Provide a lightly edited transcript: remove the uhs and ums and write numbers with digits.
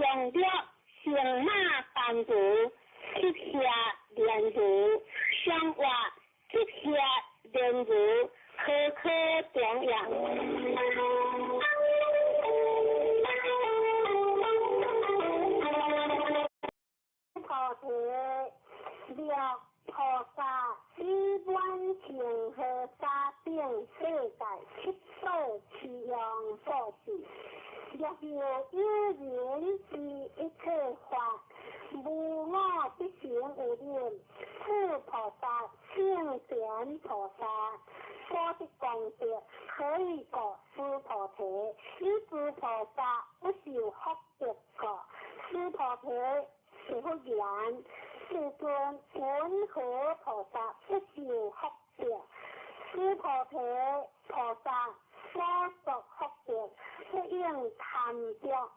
用着乘马班如，七下连如，相画七下连如，科科中央。菩提了菩萨一万情和沙定世界七道七样佛事，若有一人是一切法，无我必行无念，是菩萨圣贤菩萨，佛的功德可以告知菩提，一知菩萨不受福德果，是菩提。是不然，世尊云何菩萨不受福德？是菩提菩萨所作福德，不应贪着